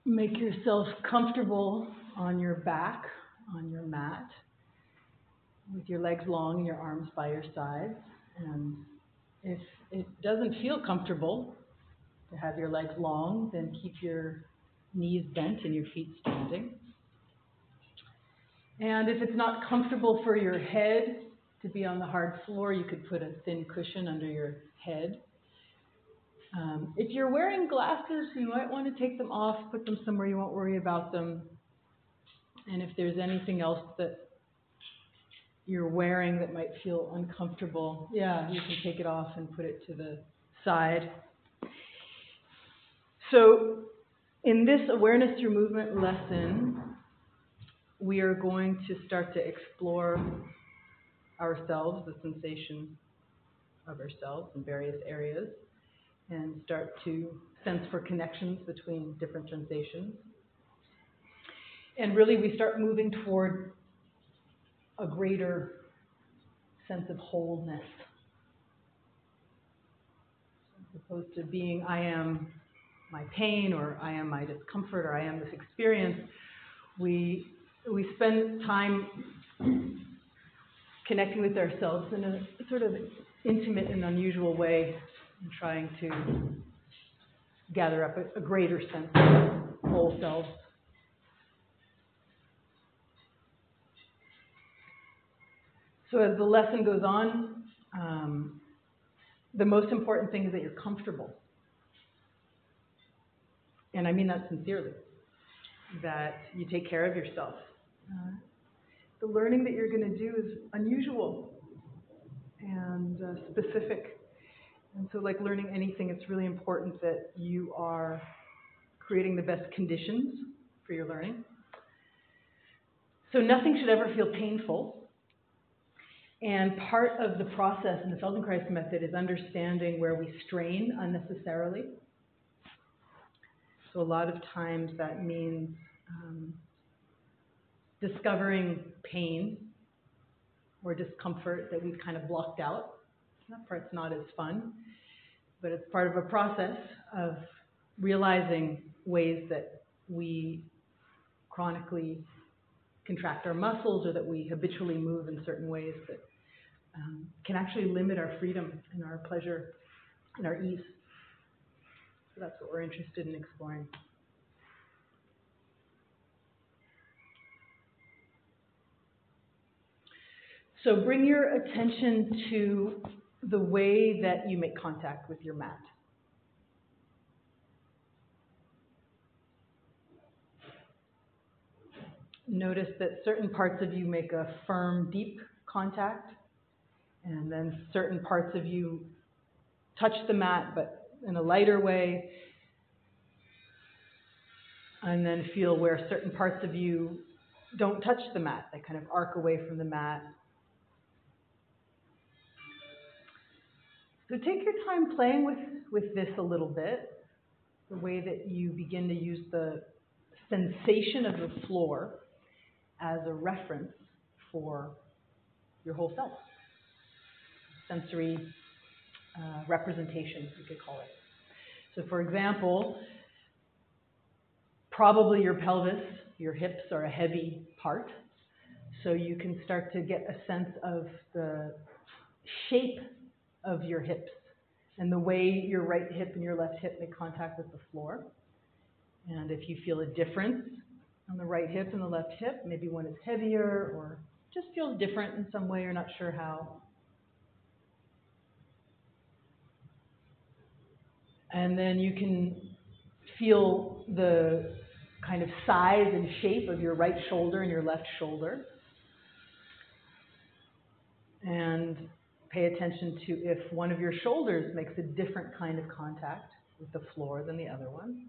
Make yourself comfortable on your back, on your mat, with your legs long and your arms by your sides. And if it doesn't feel comfortable to have your legs long, then keep your knees bent and your feet standing. And if it's not comfortable for your head to be on the hard floor, you could put a thin cushion under your head. If you're wearing glasses, you might want to take them off, put them somewhere you won't worry about them. And if there's anything else that you're wearing that might feel uncomfortable, you can take it off and put it to the side. So in this awareness through movement lesson, we are going to start to explore ourselves, the sensation of ourselves in various areas, and start to sense for connections between different sensations. And really we start moving toward a greater sense of wholeness. As opposed to being, I am my pain, or I am my discomfort, or I am this experience, we spend time connecting with ourselves in a sort of intimate and unusual way, and trying to gather up a greater sense of whole self. So as the lesson goes on, the most important thing is that you're comfortable. And I mean that sincerely, that you take care of yourself. The learning that you're going to do is unusual and specific. And so like learning anything, it's really important that you are creating the best conditions for your learning. So nothing should ever feel painful. And part of the process in the Feldenkrais method is understanding where we strain unnecessarily. So a lot of times that means discovering pain or discomfort that we've kind of blocked out. That part's not as fun, but it's part of a process of realizing ways that we chronically contract our muscles, or that we habitually move in certain ways that can actually limit our freedom and our pleasure and our ease. So that's what we're interested in exploring. So bring your attention to the way that you make contact with your mat. Notice that certain parts of you make a firm, deep contact, and then certain parts of you touch the mat, but in a lighter way. And then feel where certain parts of you don't touch the mat. They kind of arc away from the mat. So take your time playing with this a little bit, the way that you begin to use the sensation of the floor as a reference for your whole self. Sensory representation, you could call it. So for example, probably your pelvis, your hips are a heavy part. So you can start to get a sense of the shape of your hips and the way your right hip and your left hip make contact with the floor. And if you feel a difference on the right hip and the left hip, maybe one is heavier or just feels different in some way, you're not sure how. And then you can feel the kind of size and shape of your right shoulder and your left shoulder. And pay attention to if one of your shoulders makes a different kind of contact with the floor than the other one.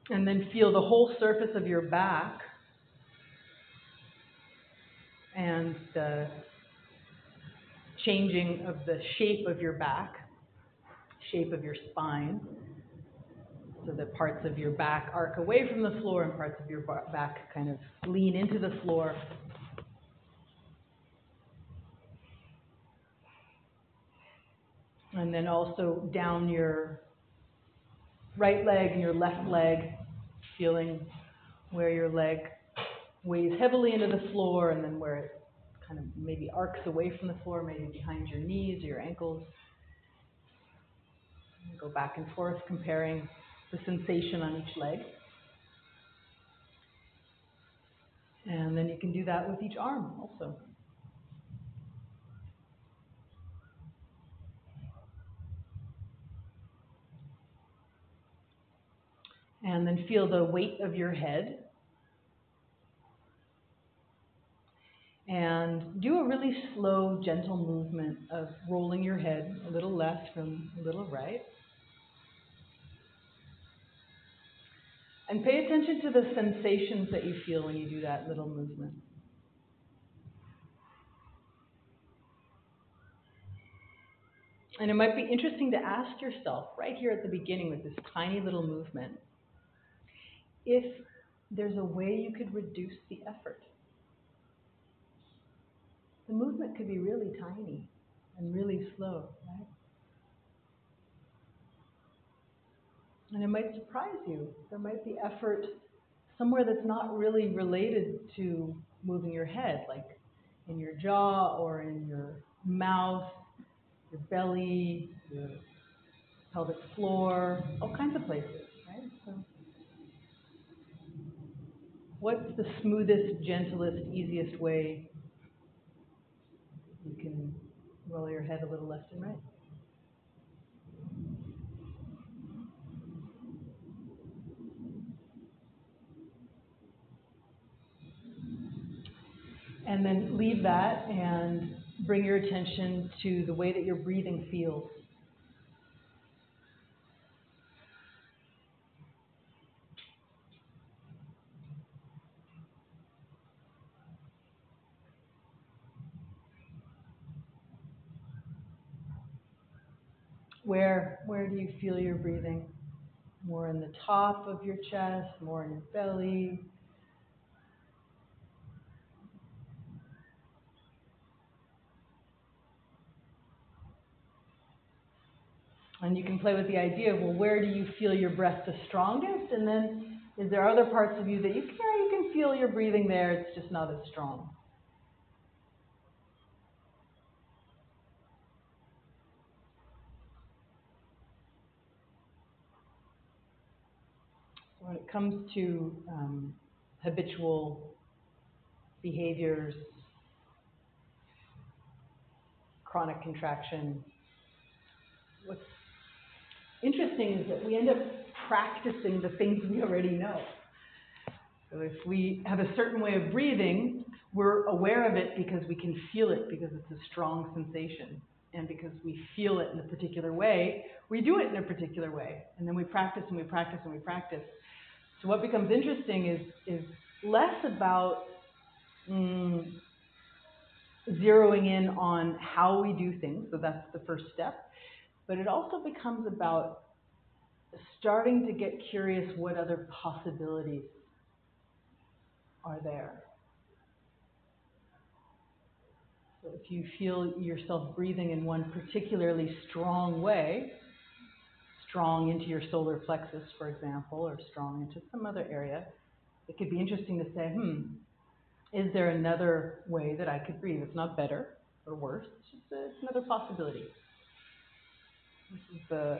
And then feel the whole surface of your back and the changing of the shape of your back, shape of your spine, so that parts of your back arc away from the floor and parts of your back kind of lean into the floor. And then also down your right leg and your left leg, feeling where your leg weighs heavily into the floor and then where it kind of maybe arcs away from the floor, maybe behind your knees or your ankles. And go back and forth, comparing the sensation on each leg. And then you can do that with each arm also. And then feel the weight of your head. And do a really slow, gentle movement of rolling your head a little left and a little right. And pay attention to the sensations that you feel when you do that little movement. And it might be interesting to ask yourself, right here at the beginning with this tiny little movement, if there's a way you could reduce the effort. The movement could be really tiny and really slow, right? And it might surprise you. There might be effort somewhere that's not really related to moving your head, like in your jaw or in your mouth, your belly, your pelvic floor, all kinds of places, right? So what's the smoothest, gentlest, easiest way you can roll your head a little left and right? And then leave that and bring your attention to the way that your breathing feels. Where do you feel your breathing? More in the top of your chest, more in your belly? And you can play with the idea of, well, where do you feel your breath the strongest? And then is there other parts of you that you can feel your breathing there, it's just not as strong? So when it comes to habitual behaviors, chronic contraction, what's interesting is that we end up practicing the things we already know. So if we have a certain way of breathing, we're aware of it because we can feel it, because it's a strong sensation. And because we feel it in a particular way, we do it in a particular way. And then we practice and we practice and we practice. So what becomes interesting is less about zeroing in on how we do things, so that's the first step. But it also becomes about starting to get curious what other possibilities are there. So if you feel yourself breathing in one particularly strong way, strong into your solar plexus, for example, or strong into some other area, it could be interesting to say, is there another way that I could breathe? It's not better or worse, it's another possibility. This is the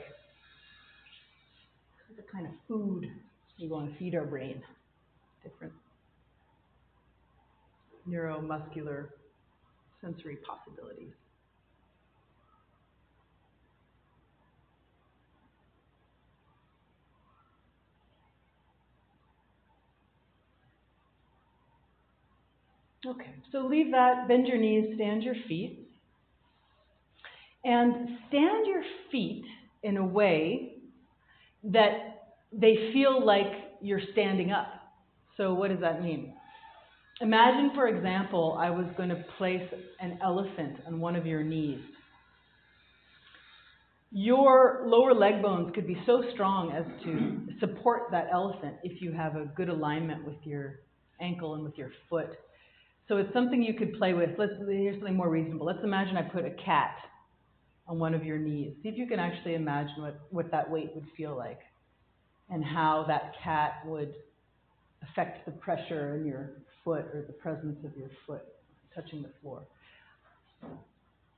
kind of food we want to feed our brain. Different neuromuscular sensory possibilities. Okay, so leave that, bend your knees, stand your feet. And stand your feet in a way that they feel like you're standing up. So what does that mean? Imagine, for example, I was going to place an elephant on one of your knees. Your lower leg bones could be so strong as to support that elephant if you have a good alignment with your ankle and with your foot. So it's something you could play with. Here's something more reasonable. Let's imagine I put a cat on one of your knees. See if you can actually imagine what that weight would feel like and how that cat would affect the pressure in your foot or the presence of your foot touching the floor.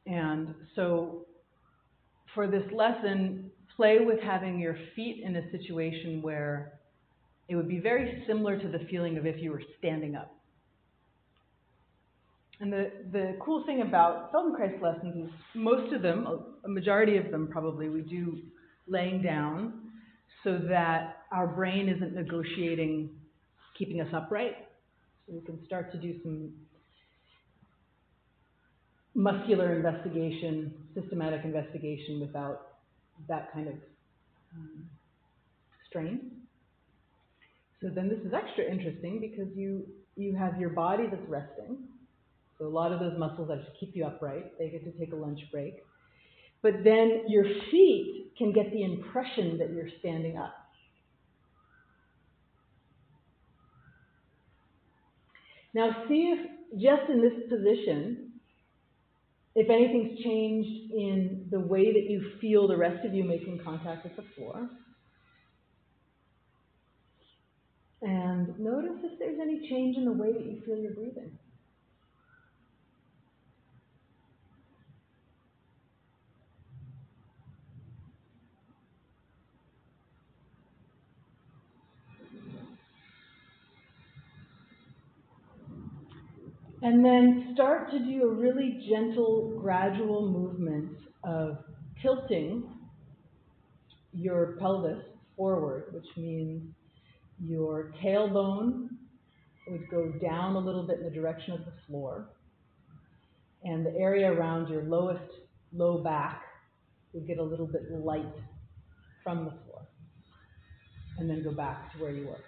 And so for this lesson, play with having your feet in a situation where it would be very similar to the feeling of if you were standing up. And the cool thing about Feldenkrais lessons is most of them, a majority of them probably, we do laying down so that our brain isn't negotiating keeping us upright. So we can start to do some muscular investigation, systematic investigation without that kind of strain. So then this is extra interesting because you have your body that's resting. So a lot of those muscles that keep you upright, they get to take a lunch break. But then your feet can get the impression that you're standing up. Now see if, just in this position, if anything's changed in the way that you feel the rest of you making contact with the floor. And notice if there's any change in the way that you feel your breathing. And then start to do a really gentle, gradual movement of tilting your pelvis forward, which means your tailbone would go down a little bit in the direction of the floor, and the area around your lowest low back would get a little bit light from the floor, and then go back to where you were.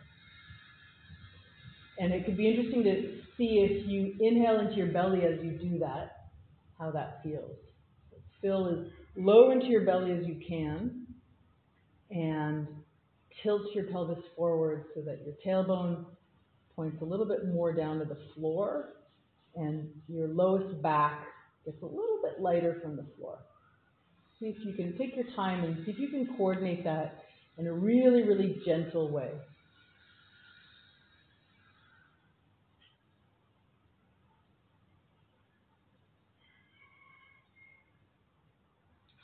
And it could be interesting to see if you inhale into your belly as you do that, how that feels. So fill as low into your belly as you can, and tilt your pelvis forward so that your tailbone points a little bit more down to the floor, and your lowest back gets a little bit lighter from the floor. See if you can take your time and see if you can coordinate that in a really, really gentle way.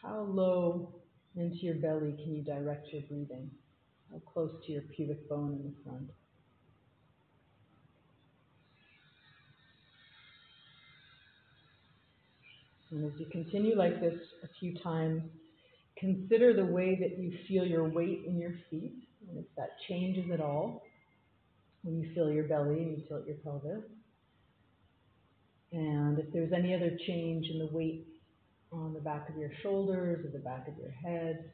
How low into your belly can you direct your breathing? How close to your pubic bone in the front? And as you continue like this a few times, consider the way that you feel your weight in your feet, and if that changes at all when you feel your belly and you tilt your pelvis. And if there's any other change in the weight on the back of your shoulders or the back of your head.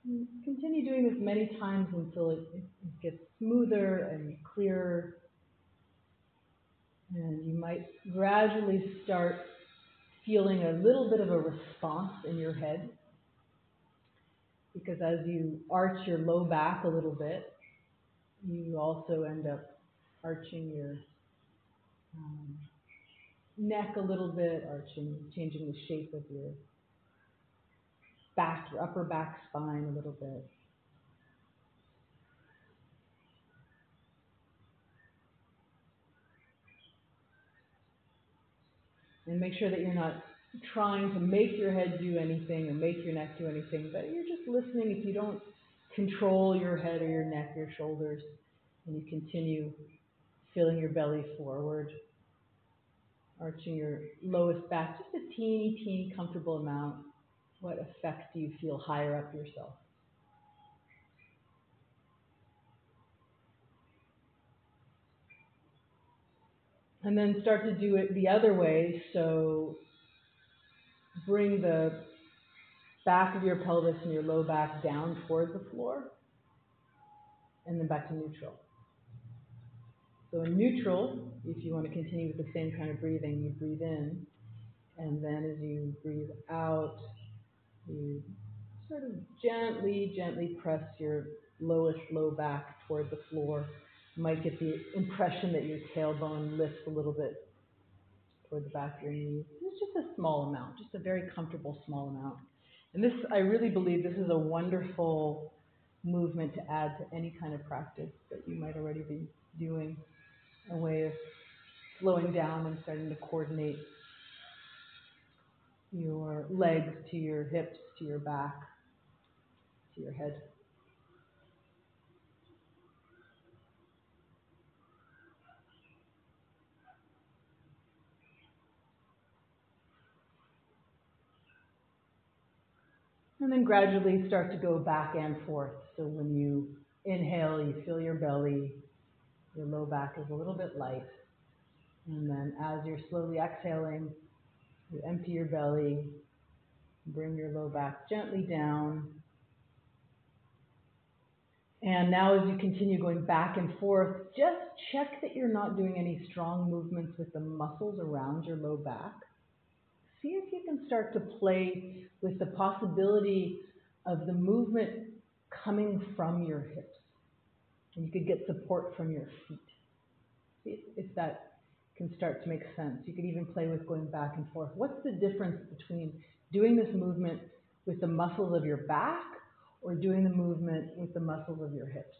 And continue doing this many times until it gets smoother and clearer. And you might gradually start feeling a little bit of a response in your head, because as you arch your low back a little bit, you also end up arching your neck a little bit, changing the shape of your back, your upper back spine a little bit. And make sure that you're not trying to make your head do anything or make your neck do anything, but you're just listening. If you don't control your head or your neck, your shoulders, and you continue filling your belly forward, arching your lowest back just a teeny comfortable amount. What effect do you feel higher up yourself? And then start to do it the other way. So bring the back of your pelvis and your low back down toward the floor, and then back to neutral. So in neutral, if you want to continue with the same kind of breathing, you breathe in, and then as you breathe out, you sort of gently press your lowest low back toward the floor, You might get the impression that your tailbone lifts a little bit toward the back of your knees. It's just a small amount, just a very comfortable small amount. And this, I really believe this is a wonderful movement to add to any kind of practice that you might already be doing, a way of slowing down and starting to coordinate your legs to your hips, to your back, to your head. And then gradually start to go back and forth. So when you inhale, you feel your belly, your low back is a little bit light. And then as you're slowly exhaling, you empty your belly, bring your low back gently down. And now as you continue going back and forth, just check that you're not doing any strong movements with the muscles around your low back. See if you can start to play with the possibility of the movement coming from your hips. And you could get support from your feet. See if that can start to make sense. You could even play with going back and forth. What's the difference between doing this movement with the muscles of your back or doing the movement with the muscles of your hips?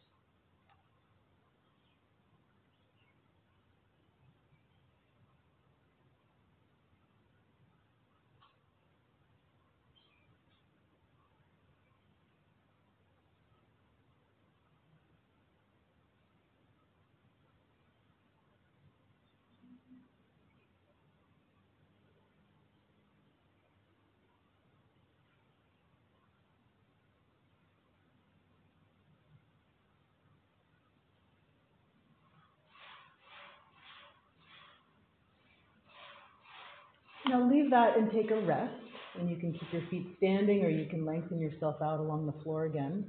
Now leave that and take a rest, and you can keep your feet standing or you can lengthen yourself out along the floor again.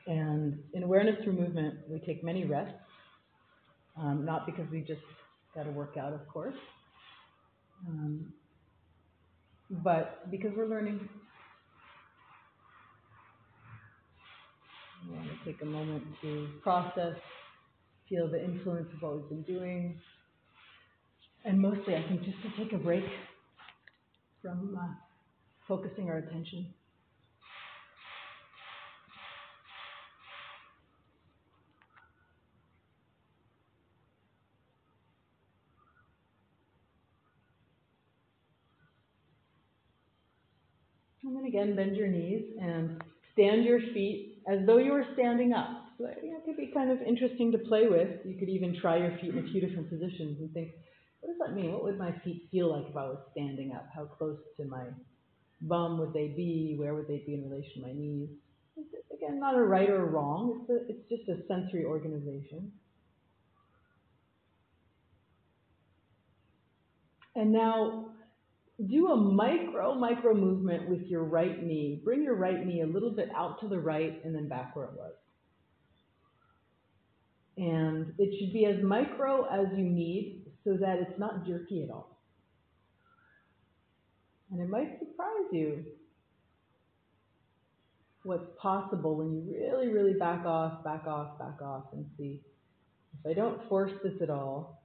And in awareness through movement, we take many rests, not because we just got to work out, of course, but because we're learning. We want to take a moment to process, feel the influence of what we've been doing, and mostly I think just to take a break from focusing our attention. And then again, bend your knees and stand your feet as though you were standing up. So it could be kind of interesting to play with. You could even try your feet in a few different positions and think, what does that mean? What would my feet feel like if I was standing up? How close to my bum would they be? Where would they be in relation to my knees? Again, not a right or a wrong. It's just a sensory organization. And now do a micro movement with your right knee. Bring your right knee a little bit out to the right and then back where it was. And it should be as micro as you need so that it's not jerky at all. And it might surprise you what's possible when you really, really back off, and see, if I don't force this at all,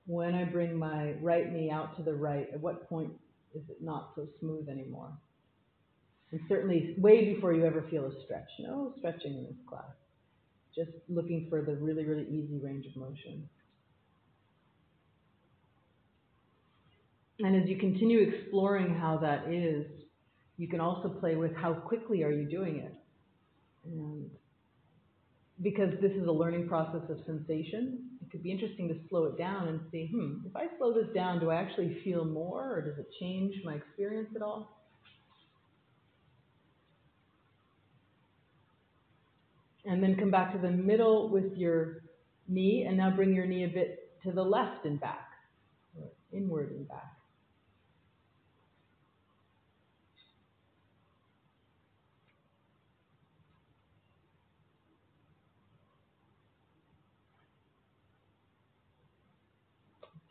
when I bring my right knee out to the right, at what point is it not so smooth anymore? And certainly way before you ever feel a stretch. No stretching in this class. Just looking for the really, really easy range of motion. And as you continue exploring how that is, you can also play with how quickly are you doing it. And because this is a learning process of sensation, it could be interesting to slow it down and see, if I slow this down, do I actually feel more, or does it change my experience at all? And then come back to the middle with your knee, and now bring your knee a bit to the left and back, or inward and back.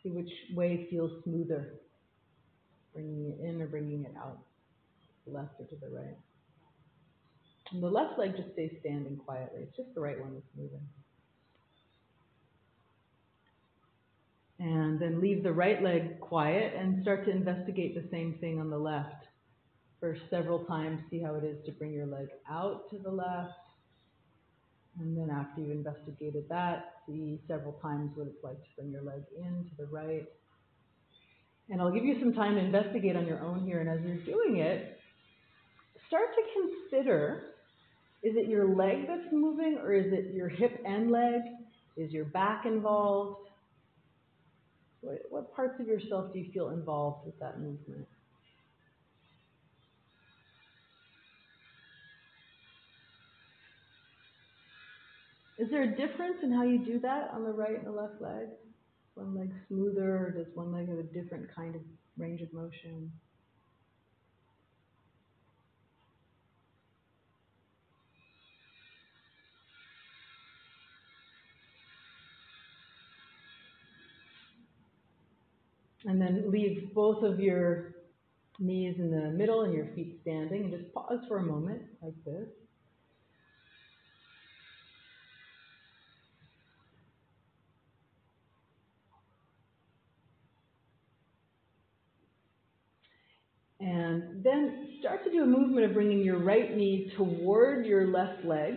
See which way feels smoother, bringing it in or bringing it out, to the left or to the right. And the left leg just stays standing quietly. It's just the right one that's moving. And then leave the right leg quiet and start to investigate the same thing on the left. For several times, see how it is to bring your leg out to the left. And then after you've investigated that, see several times what it's like to bring your leg in to the right. And I'll give you some time to investigate on your own here. And as you're doing it, start to consider, is it your leg that's moving, or is it your hip and leg? Is your back involved? What parts of yourself do you feel involved with that movement? Is there a difference in how you do that on the right and the left leg? Is one leg smoother, or does one leg have a different kind of range of motion? And then leave both of your knees in the middle and your feet standing. And just pause for a moment like this. And then start to do a movement of bringing your right knee toward your left leg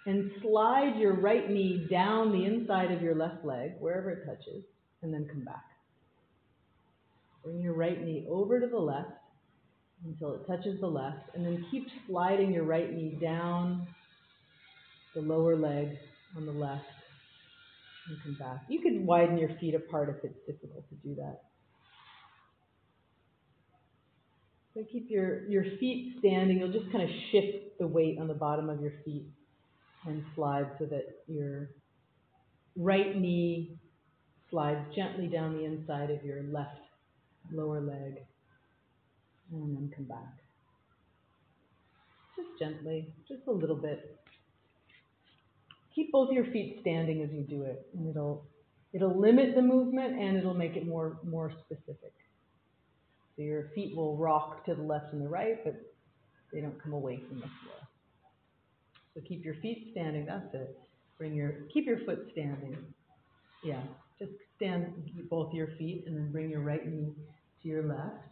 and slide your right knee down the inside of your left leg, wherever it touches, and then come back. Bring your right knee over to the left until it touches the left, and then keep sliding your right knee down the lower leg on the left and come back. You can widen your feet apart if it's difficult to do that. So keep your feet standing. You'll just kind of shift the weight on the bottom of your feet and slide so that your right knee slides gently down the inside of your left lower leg, and then come back. Just gently, just a little bit. Keep both your feet standing as you do it, and it'll limit the movement and it'll make it more specific. So your feet will rock to the left and the right, but they don't come away from the floor. So keep your feet standing. That's it. Keep your foot standing. Yeah, just stand, keep both your feet, and then bring your right knee to your left,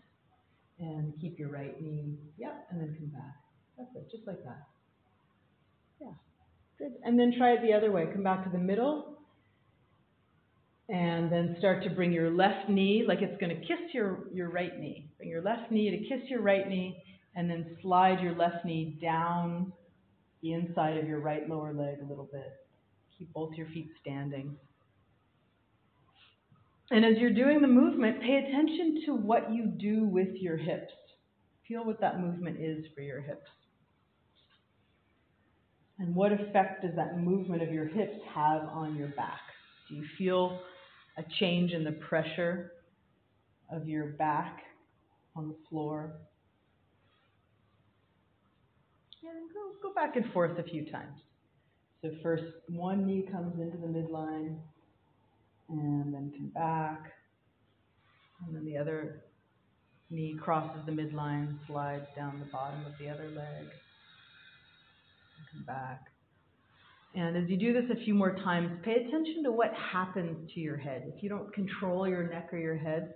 and keep your right knee. Yep, and then come back. That's it, just like that. Yeah, good. And then try it the other way. Come back to the middle. And then start to bring your left knee, like it's going to kiss your right knee. Bring your left knee to kiss your right knee, and then slide your left knee down the inside of your right lower leg a little bit. Keep both your feet standing. And as you're doing the movement, pay attention to what you do with your hips. Feel what that movement is for your hips. And what effect does that movement of your hips have on your back? Do you feel a change in the pressure of your back on the floor? And go back and forth a few times. So first, one knee comes into the midline, and then come back. And then the other knee crosses the midline, slides down the bottom of the other leg, and come back. And as you do this a few more times, pay attention to what happens to your head. If you don't control your neck or your head,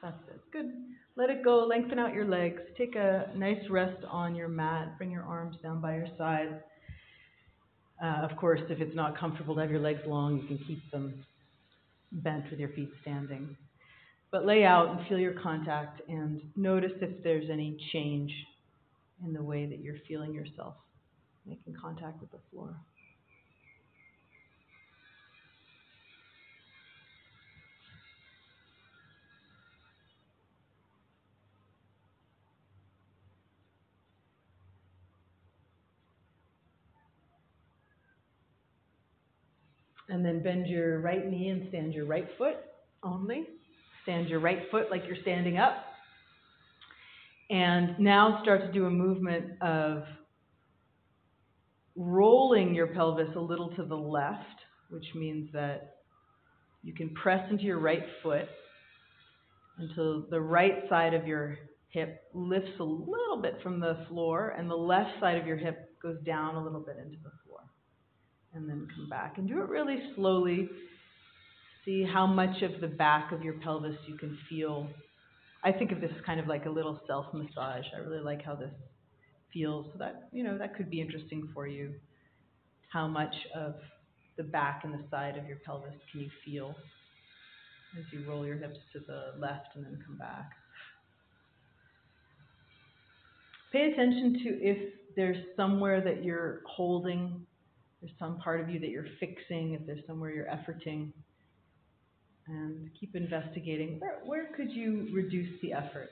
that's it. Good. Let it go. Lengthen out your legs. Take a nice rest on your mat. Bring your arms down by your sides. Of course, if it's not comfortable to have your legs long, you can keep them bent with your feet standing. But lay out and feel your contact and notice if there's any change in the way that you're feeling yourself, making contact with the floor. And then bend your right knee and stand your right foot only. Stand your right foot like you're standing up. And now start to do a movement of rolling your pelvis a little to the left, which means that You can press into your right foot until the right side of your hip lifts a little bit from the floor and the left side of your hip goes down a little bit into the floor. And then come back. And do it really slowly. See how much of the back of your pelvis you can feel. I think of this as kind of like a little self-massage. I really like how this feels. So that, that could be interesting for you. How much of the back and the side of your pelvis can you feel as you roll your hips to the left and then come back. Pay attention to if there's somewhere that you're holding, there's some part of you that you're fixing, if there's somewhere you're efforting. And keep investigating. Where could you reduce the effort?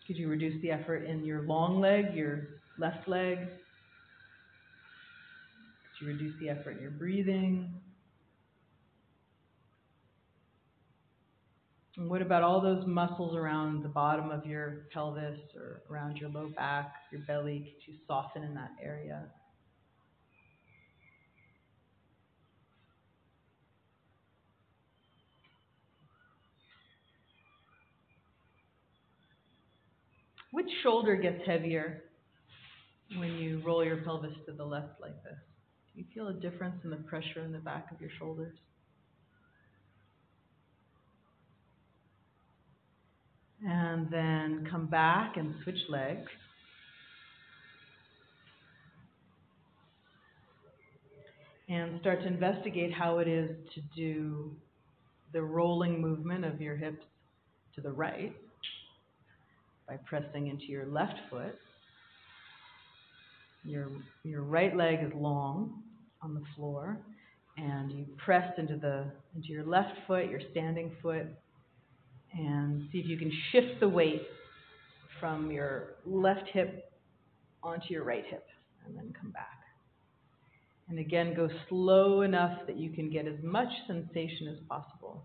Could you reduce the effort in your long leg, your left leg? Could you reduce the effort in your breathing? And what about all those muscles around the bottom of your pelvis or around your low back, your belly? Could you soften in that area? Which shoulder gets heavier when you roll your pelvis to the left like this? Do you feel a difference in the pressure in the back of your shoulders? And then come back and switch legs. And start to investigate how it is to do the rolling movement of your hips to the right by pressing into your left foot. Your right leg is long on the floor, and you press into your left foot, your standing foot, and see if you can shift the weight from your left hip onto your right hip, and then come back. And again, go slow enough that you can get as much sensation as possible.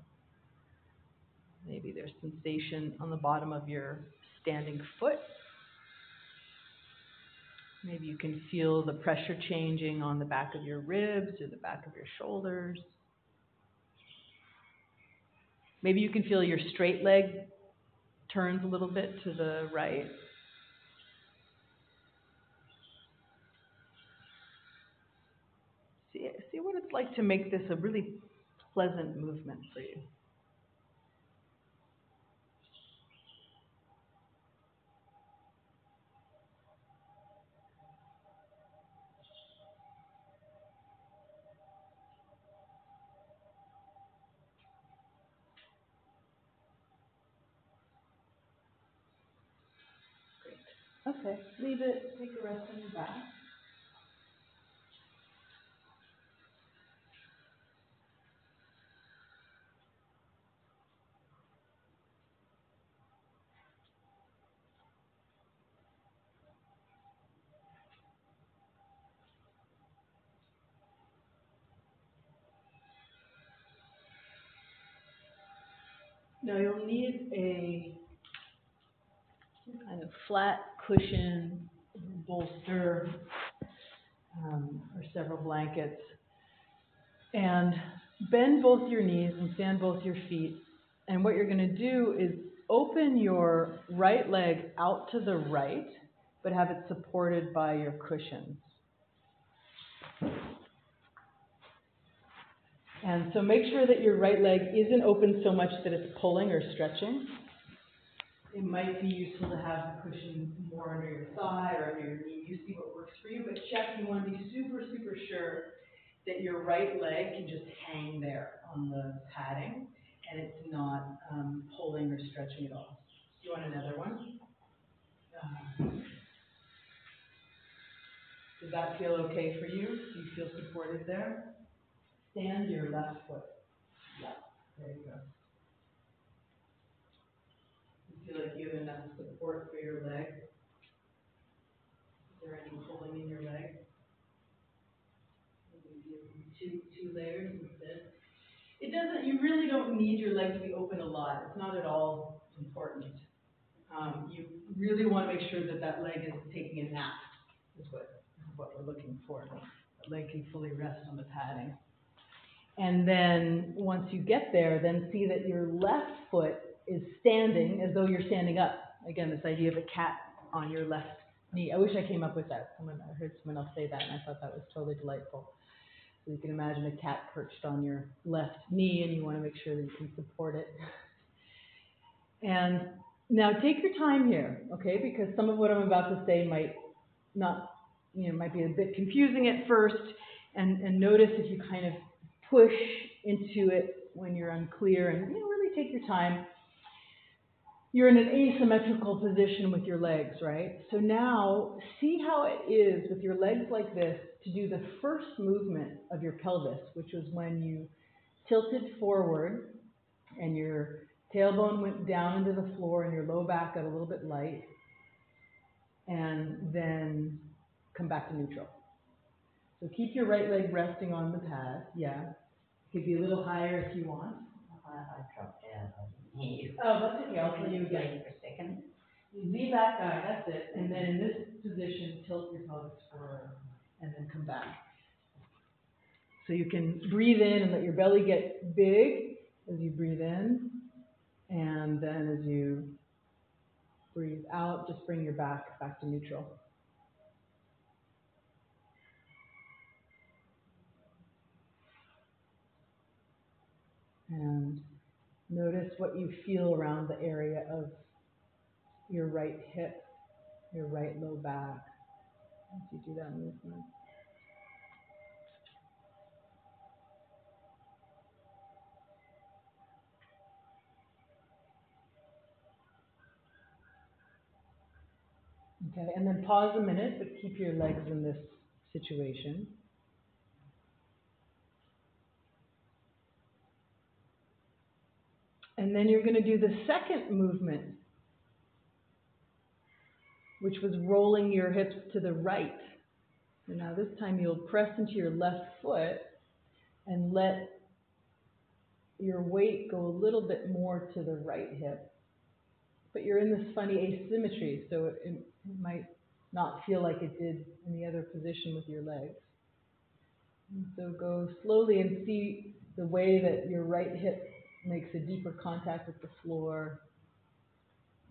Maybe there's sensation on the bottom of your standing foot. Maybe you can feel the pressure changing on the back of your ribs or the back of your shoulders. Maybe you can feel your straight leg turns a little bit to the right. See what it's like to make this a really pleasant movement for you. Great. Okay, leave it. Take a rest on your back. Now you'll need a kind of flat cushion, bolster, or several blankets. And bend both your knees and stand both your feet. And what you're going to do is open your right leg out to the right, but have it supported by your cushions. And so make sure that your right leg isn't open so much that it's pulling or stretching. It might be useful to have the cushion more under your thigh or under your knee. You see what works for you, but check. You want to be super, super sure that your right leg can just hang there on the padding and it's not pulling or stretching at all. Do you want another one? Does that feel okay for you? Do you feel supported there? Stand your left foot. Yeah, there you go. You feel like you have enough support for your leg? Is there any pulling in your leg? Maybe two layers instead. You really don't need your leg to be open a lot. It's not at all important. You really want to make sure that that leg is taking a nap, is what we're looking for. The leg can fully rest on the padding. And then once you get there, then see that your left foot is standing as though you're standing up. Again, this idea of a cat on your left knee. I wish I came up with that. I heard someone else say that, and I thought that was totally delightful. So you can imagine a cat perched on your left knee, and you want to make sure that you can support it. And now take your time here, okay? Because some of what I'm about to say might not, might be a bit confusing at first. And notice if you kind of push into it when you're unclear, and really take your time. You're in an asymmetrical position with your legs, right? So now see how it is with your legs like this to do the first movement of your pelvis, which was when you tilted forward and your tailbone went down into the floor and your low back got a little bit light, and then come back to neutral. So keep your right leg resting on the pad. Yeah. Could be a little higher if you want. I dropped down. I didn't hear you. Oh, that's okay. I'll tell you again. For a second. Lean back, that's it. And then in this position, tilt your pelvis forward and then come back. So you can breathe in and let your belly get big as you breathe in. And then as you breathe out, just bring your back to neutral. And notice what you feel around the area of your right hip, your right low back, as you do that movement. Okay, and then pause a minute, but keep your legs in this situation. And then you're going to do the second movement, which was rolling your hips to the right. So now this time you'll press into your left foot and let your weight go a little bit more to the right hip. But you're in this funny asymmetry, so it might not feel like it did in the other position with your legs. And so go slowly and see the way that your right hip makes a deeper contact with the floor.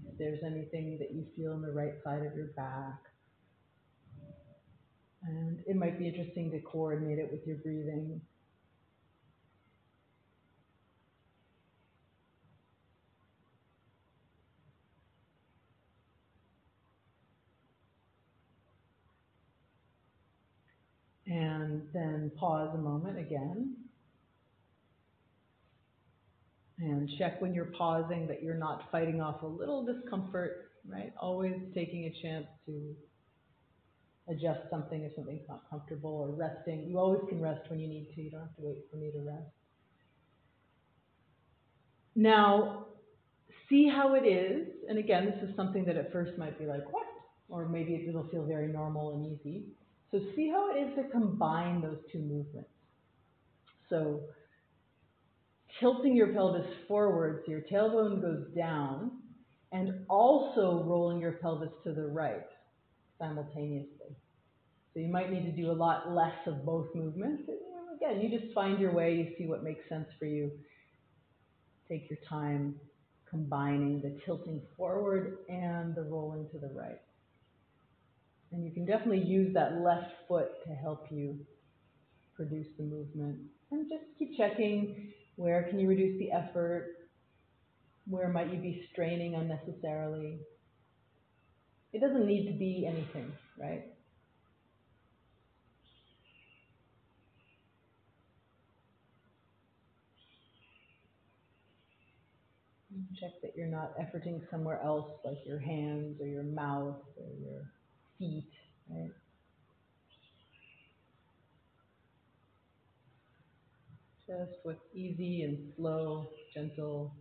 If there's anything that you feel on the right side of your back. And it might be interesting to coordinate it with your breathing. And then pause a moment again. And check when you're pausing that you're not fighting off a little discomfort, right? Always taking a chance to adjust something if something's not comfortable, or resting. You always can rest when you need to. You don't have to wait for me to rest. Now, see how it is. And again, this is something that at first might be like, what? Or maybe it'll feel very normal and easy. So see how it is to combine those two movements. So tilting your pelvis forward so your tailbone goes down, and also rolling your pelvis to the right simultaneously. So you might need to do a lot less of both movements. Again, you just find your way, you see what makes sense for you. Take your time combining the tilting forward and the rolling to the right. And you can definitely use that left foot to help you produce the movement. And just keep checking, where can you reduce the effort? Where might you be straining unnecessarily? It doesn't need to be anything, right? Check that you're not efforting somewhere else, like your hands or your mouth or your feet, right? Just what's easy and slow, gentle.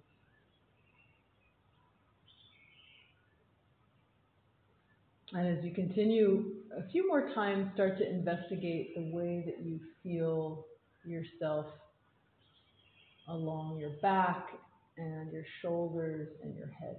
And as you continue, a few more times, start to investigate the way that you feel yourself along your back and your shoulders and your head.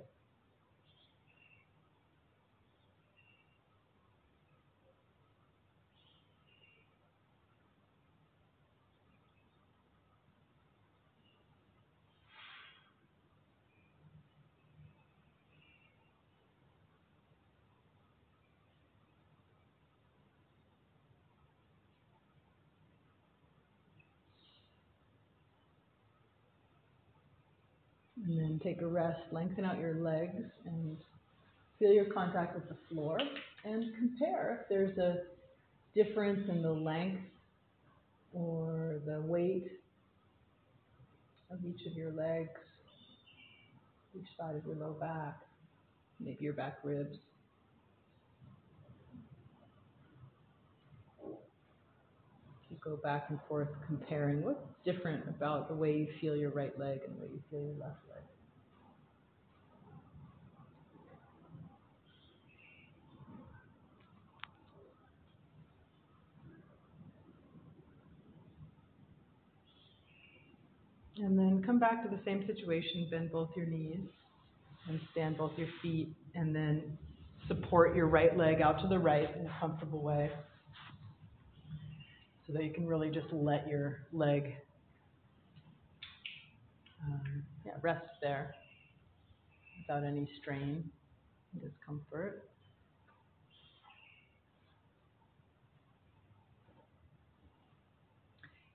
And then take a rest, lengthen out your legs, and feel your contact with the floor. And compare if there's a difference in the length or the weight of each of your legs, each side of your low back, maybe your back ribs. You go back and forth comparing what's different about the way you feel your right leg and the way you feel your left leg. And then come back to the same situation, bend both your knees and stand both your feet, and then support your right leg out to the right in a comfortable way so that you can really just let your leg rest there without any strain and discomfort.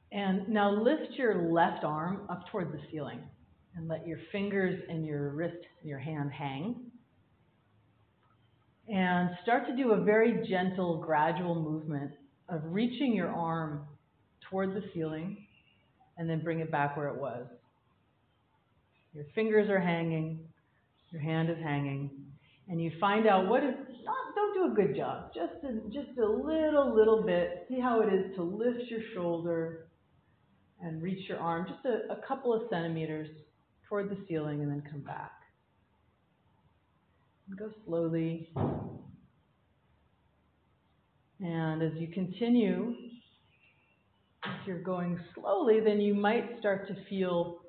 And now lift your left arm up toward the ceiling and let your fingers and your wrist and your hand hang. And start to do a very gentle, gradual movement of reaching your arm toward the ceiling and then bring it back where it was. Your fingers are hanging, your hand is hanging, and you find out what is don't do a good job, just a little bit. See how it is to lift your shoulder and reach your arm just a couple of centimeters toward the ceiling and then come back. And go slowly. And as you continue, if you're going slowly, then you might start to feel,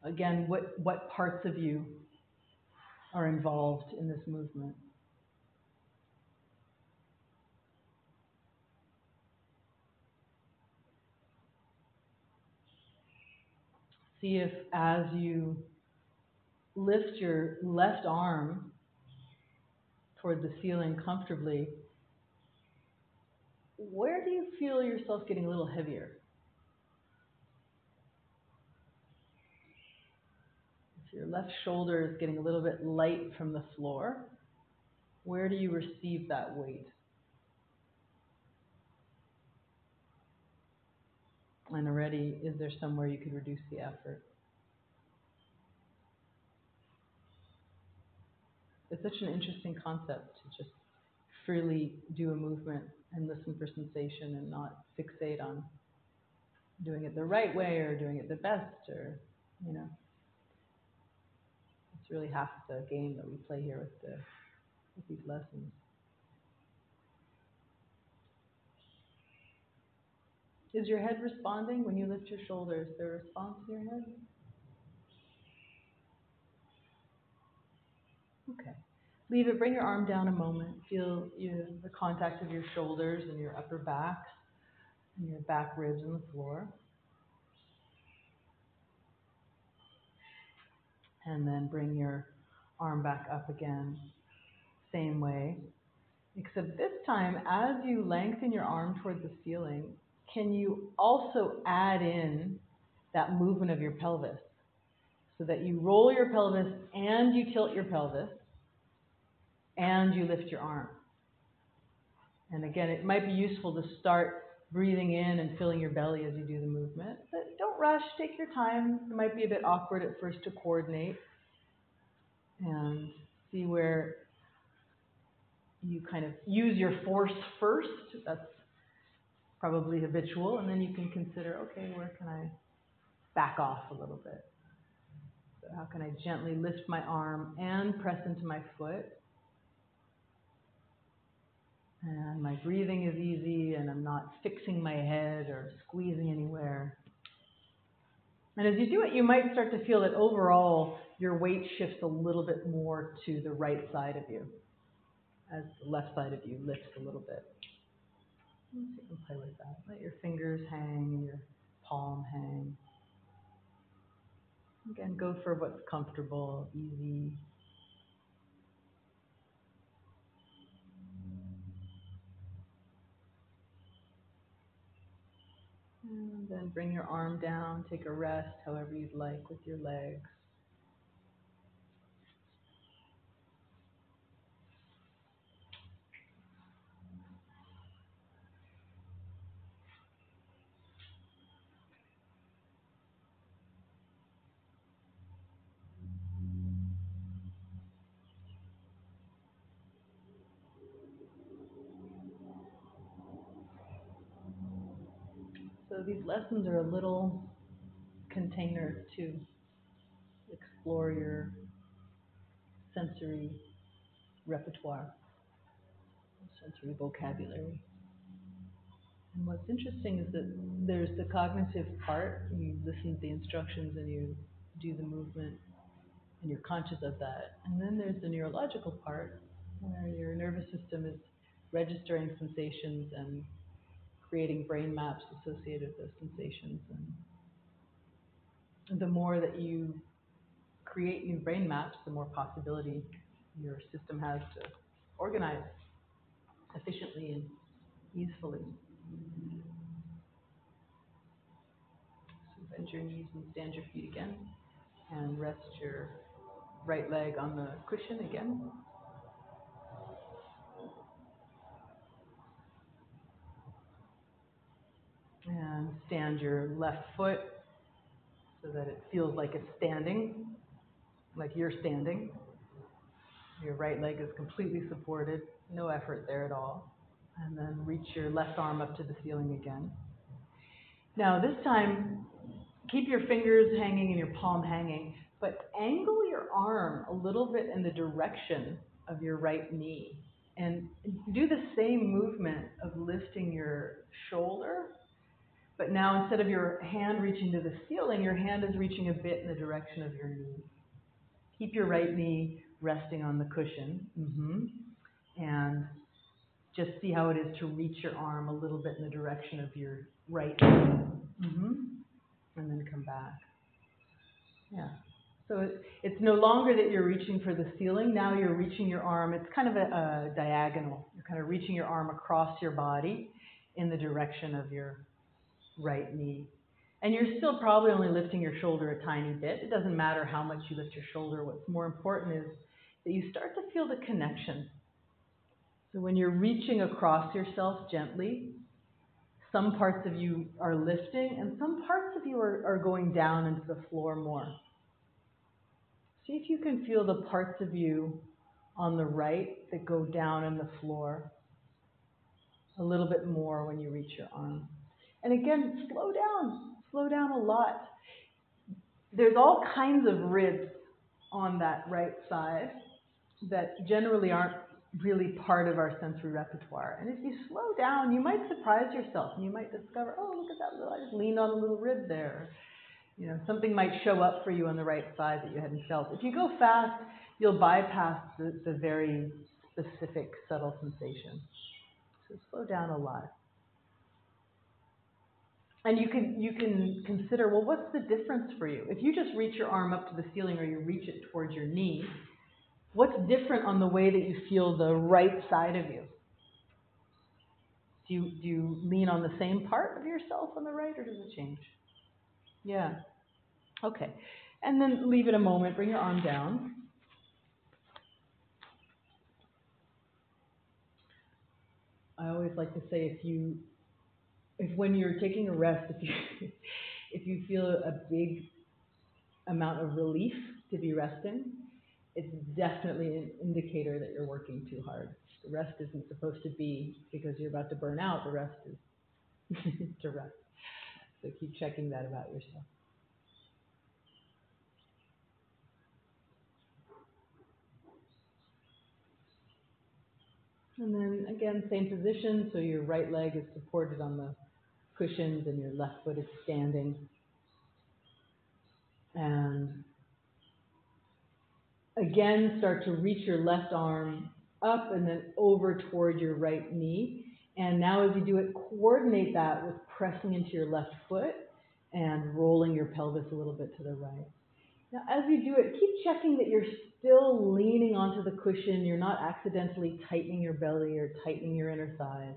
again, what parts of you are involved in this movement. See if as you lift your left arm toward the ceiling comfortably, where do you feel yourself getting a little heavier? If your left shoulder is getting a little bit light from the floor, where do you receive that weight? And already, is there somewhere you could reduce the effort? It's such an interesting concept to just freely do a movement and listen for sensation and not fixate on doing it the right way or doing it the best, or, it's really half the game that we play here with these lessons. Is your head responding when you lift your shoulders? Is there a response in your head? Okay. Leave it. Bring your arm down a moment. Feel the contact of your shoulders and your upper back and your back ribs on the floor. And then bring your arm back up again. Same way. Except this time, as you lengthen your arm toward the ceiling, can you also add in that movement of your pelvis? So that you roll your pelvis and you tilt your pelvis and you lift your arm. And again, it might be useful to start breathing in and filling your belly as you do the movement. But don't rush, take your time. It might be a bit awkward at first to coordinate. And see where you kind of use your force first. That's probably habitual. And then you can consider, okay, where can I back off a little bit? So how can I gently lift my arm and press into my foot? And my breathing is easy and I'm not fixing my head or squeezing anywhere. And as you do it, you might start to feel that overall your weight shifts a little bit more to the right side of you as the left side of you lifts a little bit. So you can play with that. Let your fingers hang and your palm hang. Again, go for what's comfortable, easy. And then bring your arm down, take a rest however you'd like with your legs. So these lessons are a little container to explore your sensory repertoire, sensory vocabulary. And what's interesting is that there's the cognitive part, you listen to the instructions and you do the movement and you're conscious of that. And then there's the neurological part where your nervous system is registering sensations and creating brain maps associated with those sensations. And the more that you create new brain maps, the more possibility your system has to organize efficiently and easily. So bend your knees and stand your feet again, and rest your right leg on the cushion again. And stand your left foot so that it feels like it's standing, like you're standing. Your right leg is completely supported, no effort there at all. And then reach your left arm up to the ceiling again. Now this time, keep your fingers hanging and your palm hanging, but angle your arm a little bit in the direction of your right knee. And do the same movement of lifting your shoulder, but now instead of your hand reaching to the ceiling, your hand is reaching a bit in the direction of your knee. Keep your right knee resting on the cushion. And just see how it is to reach your arm a little bit in the direction of your right knee. And then come back. Yeah. So it's no longer that you're reaching for the ceiling. Now you're reaching your arm. It's kind of a diagonal. You're kind of reaching your arm across your body in the direction of your right knee. And you're still probably only lifting your shoulder a tiny bit. It doesn't matter how much you lift your shoulder. What's more important is that you start to feel the connection. So when you're reaching across yourself gently, some parts of you are lifting and some parts of you are going down into the floor more. See if you can feel the parts of you on the right that go down in the floor a little bit more when you reach your arm. And again, slow down a lot. There's all kinds of ribs on that right side that generally aren't really part of our sensory repertoire. And if you slow down, you might surprise yourself and you might discover, oh, look at that little, I just leaned on a little rib there. You know, something might show up for you on the right side that you hadn't felt. If you go fast, you'll bypass the very specific subtle sensation. So slow down a lot. And you can consider, well, what's the difference for you? If you just reach your arm up to the ceiling or you reach it towards your knee, what's different on the way that you feel the right side of you? Do you lean on the same part of yourself on the right, or does it change? Yeah. Okay. And then leave it a moment. Bring your arm down. I always like to say if when you're taking a rest, if you feel a big amount of relief to be resting, it's definitely an indicator that you're working too hard. The rest isn't supposed to be because you're about to burn out. The rest is to rest. So keep checking that about yourself. And then again, same position. So your right leg is supported on the cushions and your left foot is standing. And again, start to reach your left arm up and then over toward your right knee. And now as you do it, coordinate that with pressing into your left foot and rolling your pelvis a little bit to the right. Now, as you do it, keep checking that you're still leaning onto the cushion. You're not accidentally tightening your belly or tightening your inner thighs.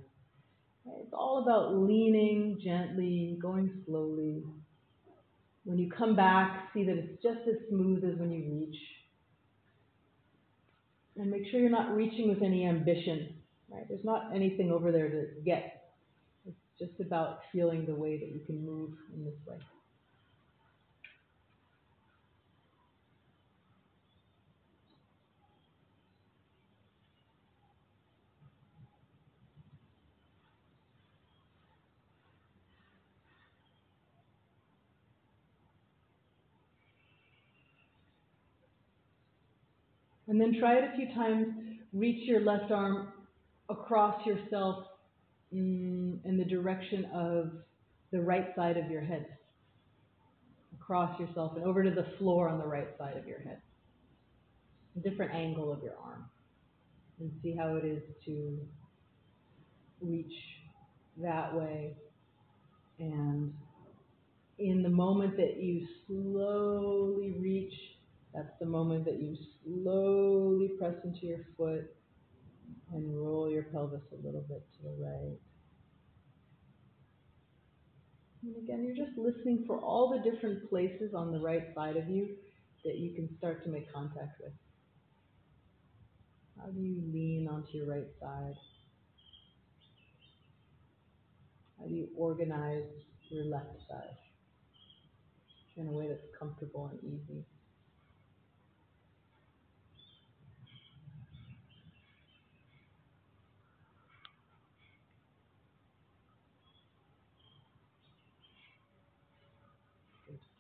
It's all about leaning gently, going slowly. When you come back, see that it's just as smooth as when you reach. And make sure you're not reaching with any ambition. Right? There's not anything over there to get. It's just about feeling the way that you can move in this way. And then try it a few times. Reach your left arm across yourself in the direction of the right side of your head. Across yourself and over to the floor on the right side of your head. A different angle of your arm. And see how it is to reach that way. And in the moment that you slowly reach, that's the moment that you slowly press into your foot and roll your pelvis a little bit to the right. And again, you're just listening for all the different places on the right side of you that you can start to make contact with. How do you lean onto your right side? How do you organize your left side in a way that's comfortable and easy?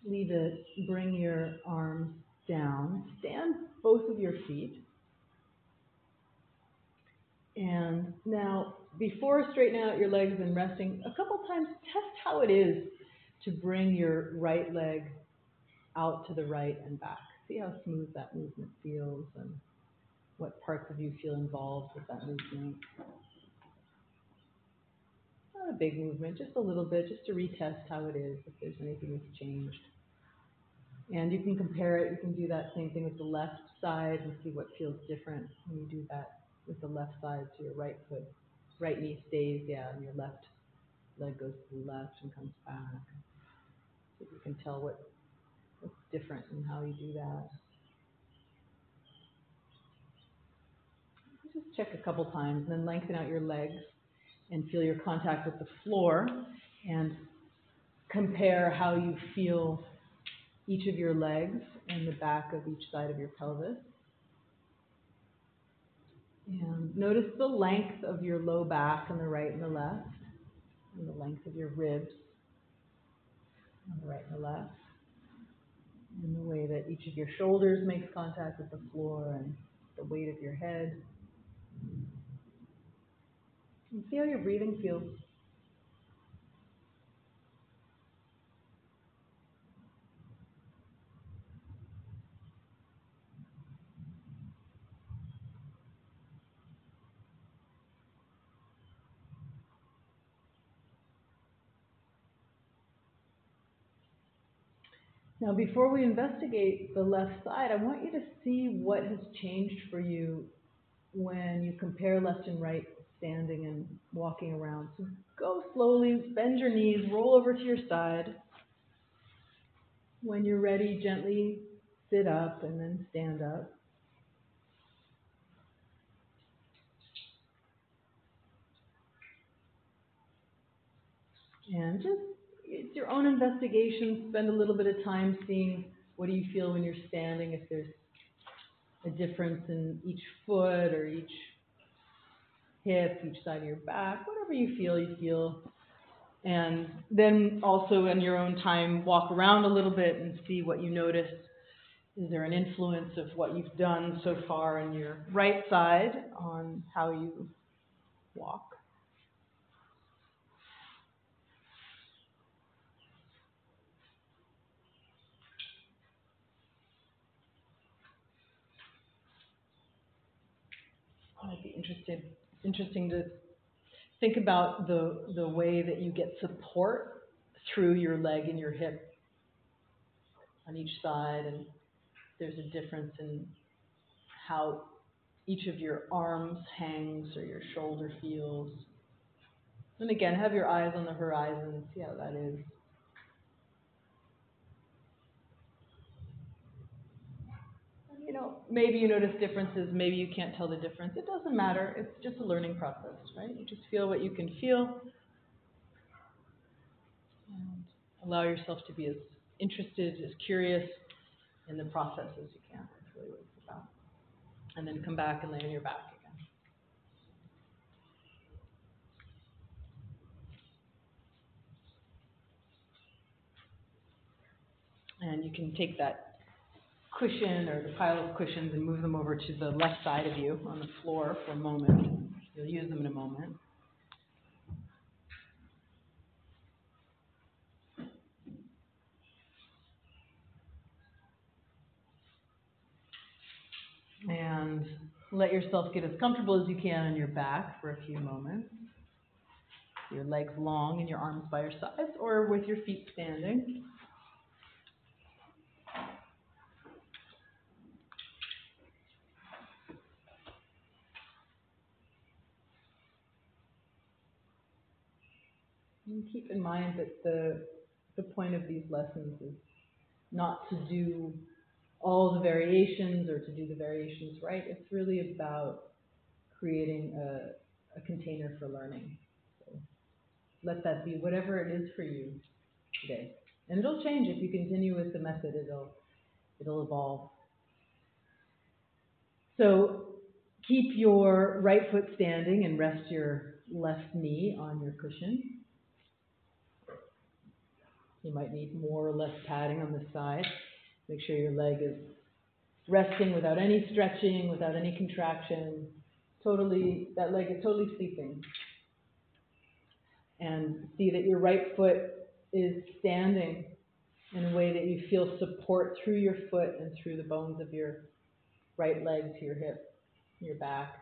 Leave it. Bring your arms down. Stand both of your feet. And now, before straightening out your legs and resting, a couple times test how it is to bring your right leg out to the right and back. See how smooth that movement feels and what parts of you feel involved with that movement. Not a big movement, just a little bit, just to retest how it is, if there's anything that's changed. And you can compare it. You can do that same thing with the left side and see what feels different when you do that with the left side. So your right foot, right knee stays, and your left leg goes to the left and comes back. So you can tell what's different in how you do that. Just check a couple times and then lengthen out your legs and feel your contact with the floor and compare how you feel each of your legs and the back of each side of your pelvis. And notice the length of your low back on the right and the left, and the length of your ribs on the right and the left, and the way that each of your shoulders makes contact with the floor and the weight of your head. And see how your breathing feels. Now, before we investigate the left side, I want you to see what has changed for you when you compare left and right standing and walking around. So go slowly, bend your knees, roll over to your side. When you're ready, gently sit up and then stand up. And just, it's your own investigation. Spend a little bit of time seeing what do you feel when you're standing, if there's a difference in each foot or each hip, each side of your back, whatever you feel. And then also in your own time, walk around a little bit and see what you notice. Is there an influence of what you've done so far in your right side on how you walk? Might be interesting to think about the way that you get support through your leg and your hip on each side, and there's a difference in how each of your arms hangs or your shoulder feels. And again, have your eyes on the horizon and see how that is. You know, maybe you notice differences, maybe you can't tell the difference. It doesn't matter. It's just a learning process, right? You just feel what you can feel. And allow yourself to be as interested, as curious in the process as you can. That's really what it's about. And then come back and lay on your back again. And you can take that cushion or the pile of cushions and move them over to the left side of you on the floor for a moment. You'll use them in a moment. And let yourself get as comfortable as you can on your back for a few moments. Your legs long and your arms by your sides, or with your feet standing. And keep in mind that the point of these lessons is not to do all the variations or to do the variations right. It's really about creating a container for learning. So let that be whatever it is for you today. And it'll change if you continue with the method. It'll evolve. So keep your right foot standing and rest your left knee on your cushion. You might need more or less padding on the side. Make sure your leg is resting without any stretching, without any contraction. That leg is totally sleeping. And see that your right foot is standing in a way that you feel support through your foot and through the bones of your right leg to your hip, your back.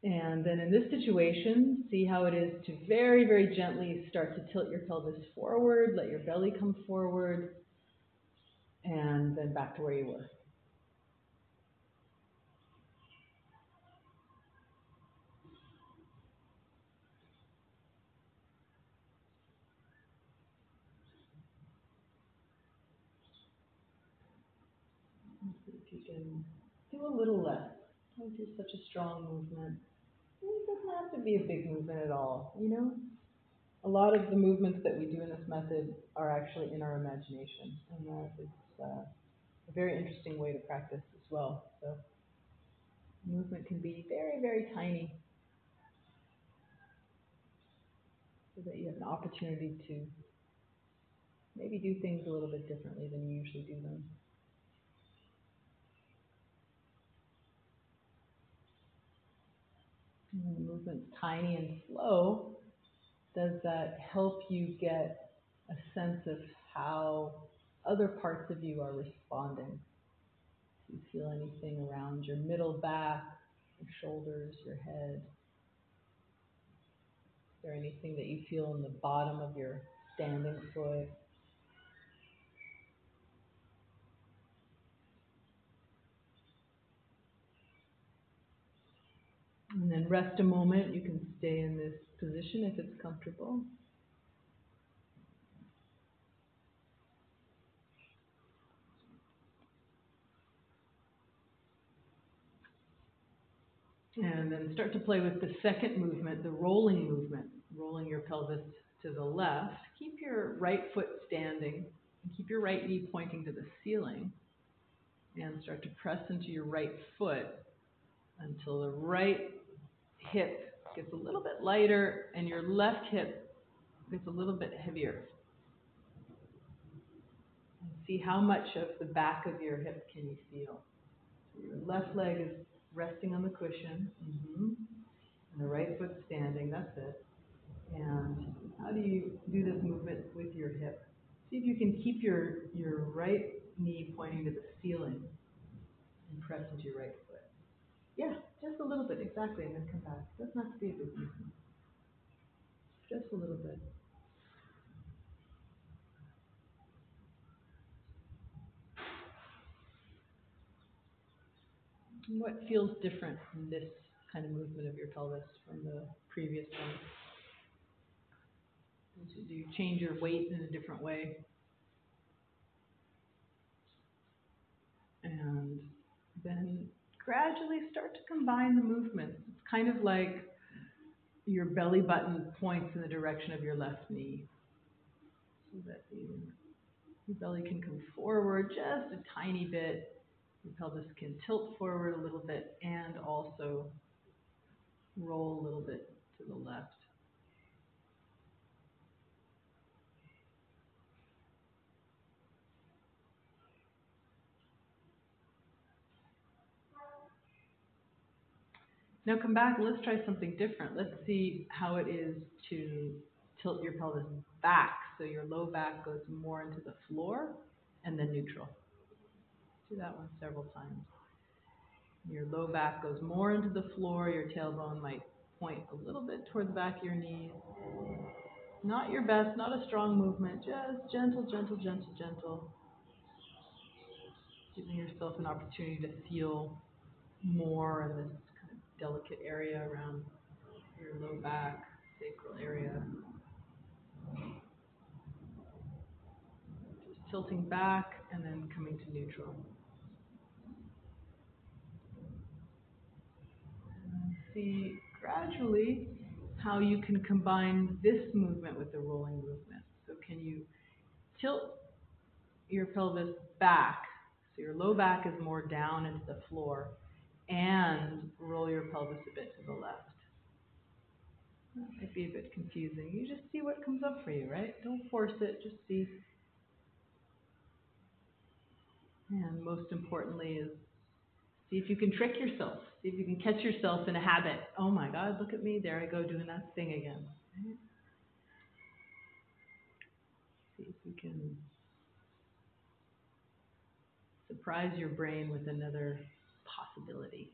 And then in this situation, see how it is to very, very gently start to tilt your pelvis forward, let your belly come forward, and then back to where you were. If you can do a little less, don't do such a strong movement. It doesn't have to be a big movement at all, you know? A lot of the movements that we do in this method are actually in our imagination, and that is a very interesting way to practice as well. So movement can be very, very tiny, so that you have an opportunity to maybe do things a little bit differently than you usually do them. And when the movement's tiny and slow, does that help you get a sense of how other parts of you are responding? Do you feel anything around your middle back, your shoulders, your head? Is there anything that you feel in the bottom of your standing foot? And then rest a moment. You can stay in this position if it's comfortable. And then start to play with the second movement, the rolling movement, rolling your pelvis to the left. Keep your right foot standing and keep your right knee pointing to the ceiling. And start to press into your right foot until the right hip gets a little bit lighter and your left hip gets a little bit heavier. And see how much of the back of your hip can you feel. So your left leg is resting on the cushion, and the right foot standing, that's it. And how do you do this movement with your hip? See if you can keep your right knee pointing to the ceiling and press into your right foot. Yeah, just a little bit, exactly, and then come back. It doesn't have to be a big movement. Just a little bit. And what feels different in this kind of movement of your pelvis from the previous one? Do you change your weight in a different way? And then gradually start to combine the movements. It's kind of like your belly button points in the direction of your left knee, so that your belly can come forward just a tiny bit. Your pelvis can tilt forward a little bit and also roll a little bit to the left. Now come back and let's try something different. Let's see how it is to tilt your pelvis back so your low back goes more into the floor and then neutral. Do that one several times. Your low back goes more into the floor, your tailbone might point a little bit toward the back of your knees. Not your best, not a strong movement, just gentle, gentle, gentle, gentle. Giving yourself an opportunity to feel more in this kind of delicate area around your low back, sacral area. Just tilting back and then coming to neutral. And see gradually how you can combine this movement with the rolling movement. So can you tilt your pelvis back, so your low back is more down into the floor, and roll your pelvis a bit to the left. That might be a bit confusing. You just see what comes up for you, right? Don't force it, just see. And most importantly is see if you can trick yourself. See if you can catch yourself in a habit. Oh my God, look at me, there I go doing that thing again. Right? See if you can surprise your brain with another possibility.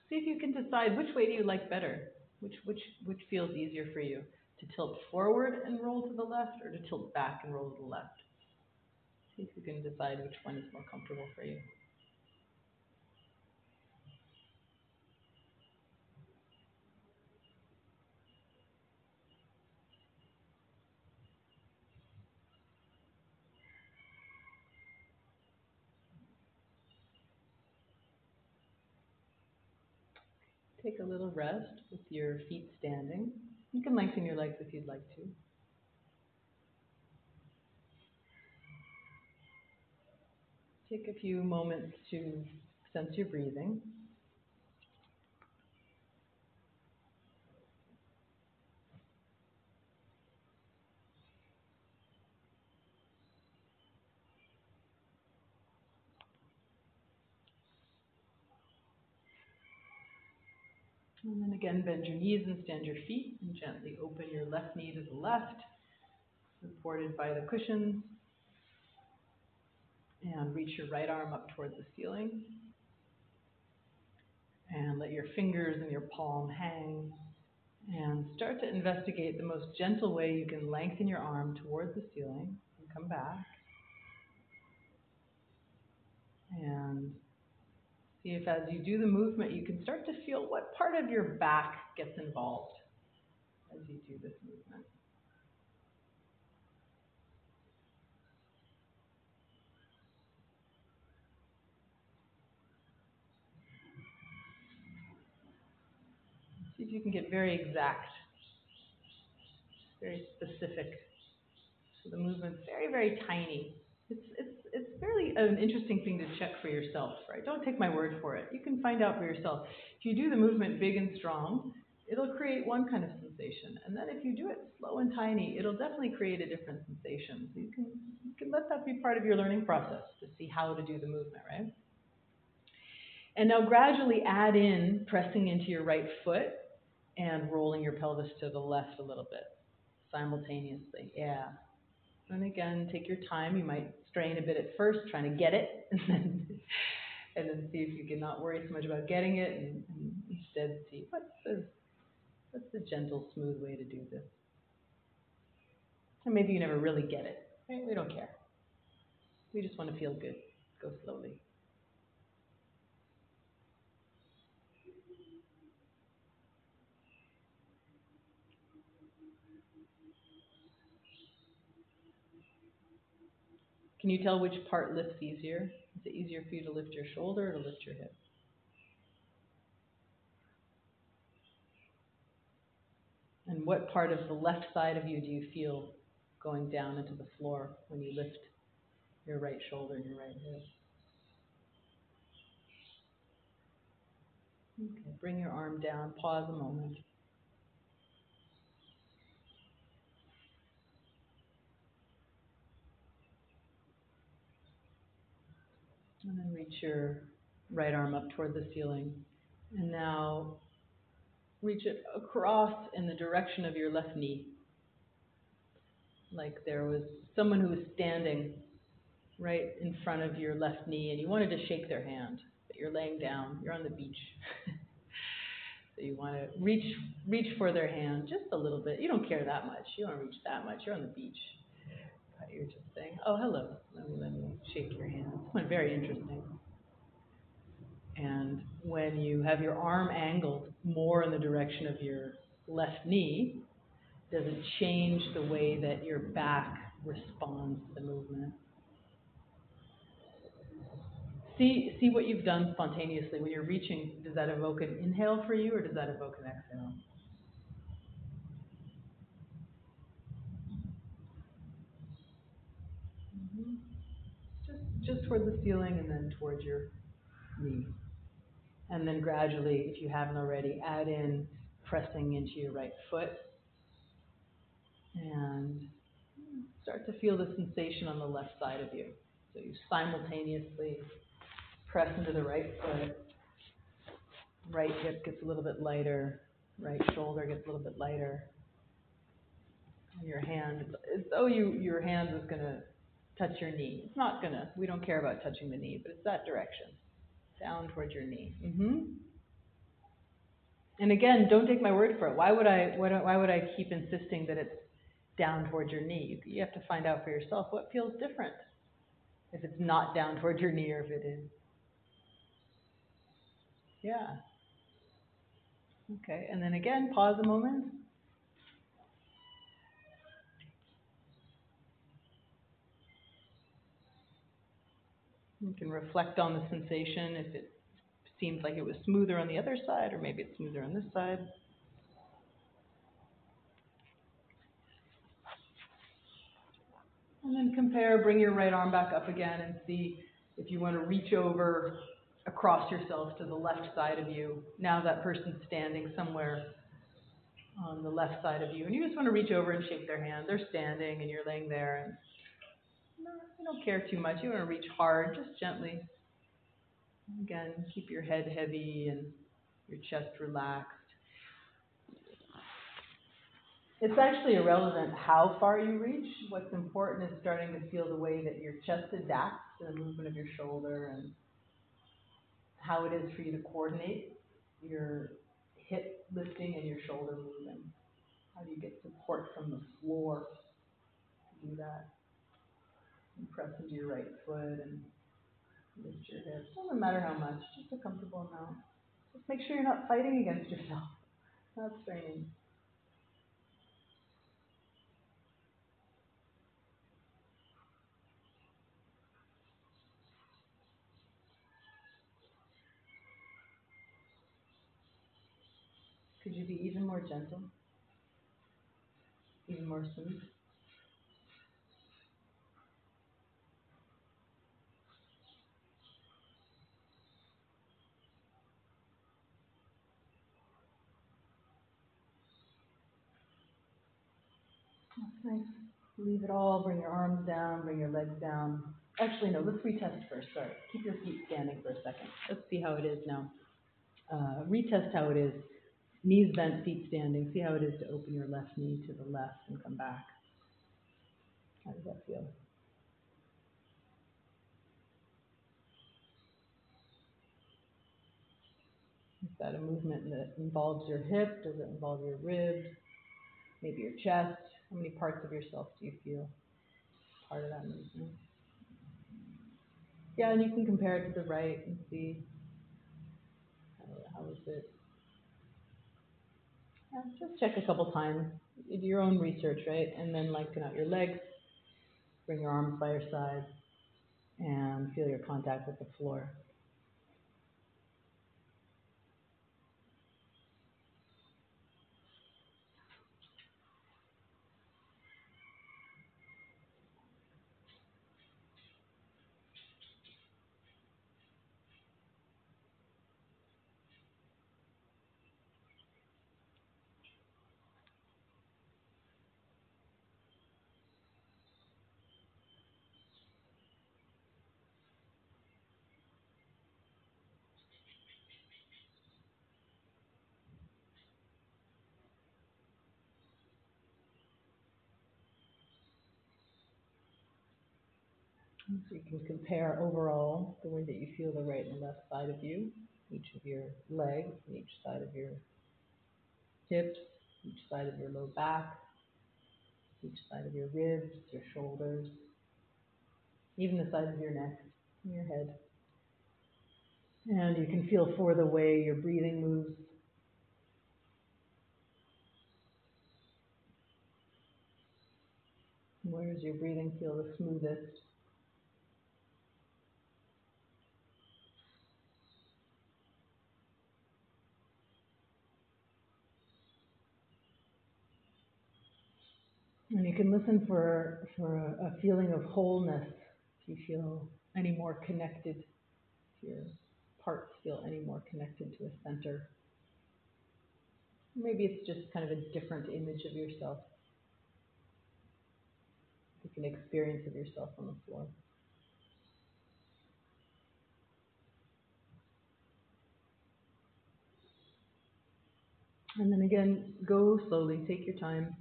See if you can decide which way do you like better. Which feels easier for you? To tilt forward and roll to the left, or to tilt back and roll to the left? See if you can decide which one is more comfortable for you. Take a little rest with your feet standing. You can lengthen your legs if you'd like to. Take a few moments to sense your breathing. And then again, bend your knees and stand your feet, and gently open your left knee to the left, supported by the cushions. And reach your right arm up toward the ceiling. And let your fingers and your palm hang. And start to investigate the most gentle way you can lengthen your arm toward the ceiling and come back. And see if as you do the movement, you can start to feel what part of your back gets involved as you do this movement. See if you can get very exact, very specific. So the movement's very, very tiny. It's fairly an interesting thing to check for yourself, right? Don't take my word for it. You can find out for yourself. If you do the movement big and strong, it'll create one kind of sensation. And then if you do it slow and tiny, it'll definitely create a different sensation. So you can let that be part of your learning process to see how to do the movement, right? And now gradually add in pressing into your right foot and rolling your pelvis to the left a little bit simultaneously. Yeah. And again, take your time. You might strain a bit at first, trying to get it, and then see if you can not worry so much about getting it, and instead see what's the gentle, smooth way to do this. And maybe you never really get it. Right? We don't care. We just want to feel good. Go slowly. Can you tell which part lifts easier? Is it easier for you to lift your shoulder or to lift your hip? And what part of the left side of you do you feel going down into the floor when you lift your right shoulder and your right hip? Okay, bring your arm down, pause a moment. And then reach your right arm up toward the ceiling. And now reach it across in the direction of your left knee. Like there was someone who was standing right in front of your left knee and you wanted to shake their hand, but you're laying down, you're on the beach. So you want to reach for their hand just a little bit. You don't care that much. You don't reach that much. You're on the beach. But you're just saying, oh, hello. Let me shake your hand. It's very interesting. And when you have your arm angled more in the direction of your left knee, does it change the way that your back responds to the movement? See what you've done spontaneously. When you're reaching, does that evoke an inhale for you or does that evoke an exhale? Just toward the ceiling and then towards your knee. And then gradually, if you haven't already, add in pressing into your right foot. And start to feel the sensation on the left side of you. So you simultaneously press into the right foot. Right hip gets a little bit lighter. Right shoulder gets a little bit lighter. And your hand, it's as though your hand was going to touch your knee. It's not going to. We don't care about touching the knee, but it's that direction. Down towards your knee. And again, don't take my word for it. Why would I keep insisting that it's down towards your knee? You have to find out for yourself what feels different if it's not down towards your knee or if it is. Yeah. Okay, and then again, pause a moment. You can reflect on the sensation if it seems like it was smoother on the other side, or maybe it's smoother on this side. And then compare, bring your right arm back up again and see if you want to reach over across yourself to the left side of you. Now that person's standing somewhere on the left side of you, and you just want to reach over and shake their hand. They're standing and you're laying there, and you don't care too much. You want to reach hard, just gently. Again, keep your head heavy and your chest relaxed. It's actually irrelevant how far you reach. What's important is starting to feel the way that your chest adapts to the movement of your shoulder and how it is for you to coordinate your hip lifting and your shoulder moving. How do you get support from the floor to do that? And press into your right foot and lift your hips. Doesn't matter how much, just a comfortable amount. Just make sure you're not fighting against yourself. Not straining. Could you be even more gentle? Even more smooth? That's nice. Leave it all. Bring your arms down. Bring your legs down. Actually, no. Let's retest first. Sorry. Keep your feet standing for a second. Let's see how it is now. Retest how it is. Knees bent, feet standing. See how it is to open your left knee to the left and come back. How does that feel? Is that a movement that involves your hip? Does it involve your ribs? Maybe your chest? How many parts of yourself do you feel part of that movement? Yeah, and you can compare it to the right and see how is it. Yeah, just check a couple times. Do your own research, right? And then lengthen out your legs. Bring your arms by your side and feel your contact with the floor. So you can compare overall the way that you feel the right and left side of you, each of your legs, each side of your hips, each side of your low back, each side of your ribs, your shoulders, even the side of your neck and your head. And you can feel for the way your breathing moves. Where does your breathing feel the smoothest? And you can listen for a feeling of wholeness. If you feel any more connected, if your parts feel any more connected to a center. Maybe it's just kind of a different image of yourself, different experience of yourself on the floor. And then again, go slowly, take your time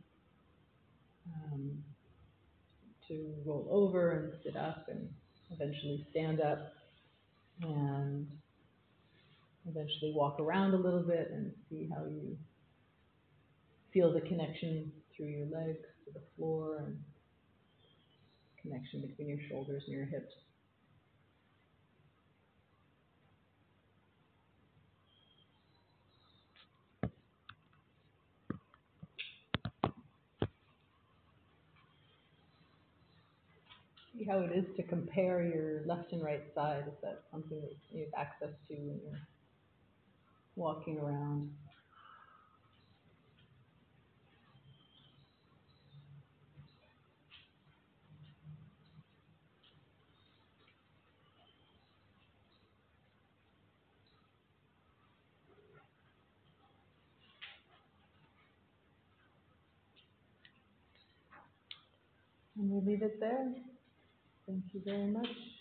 to roll over and sit up and eventually stand up and eventually walk around a little bit and see how you feel the connection through your legs to the floor and connection between your shoulders and your hips. See how it is to compare your left and right side. Is that something that you have access to when you're walking around? And we'll leave it there. Thank you very much.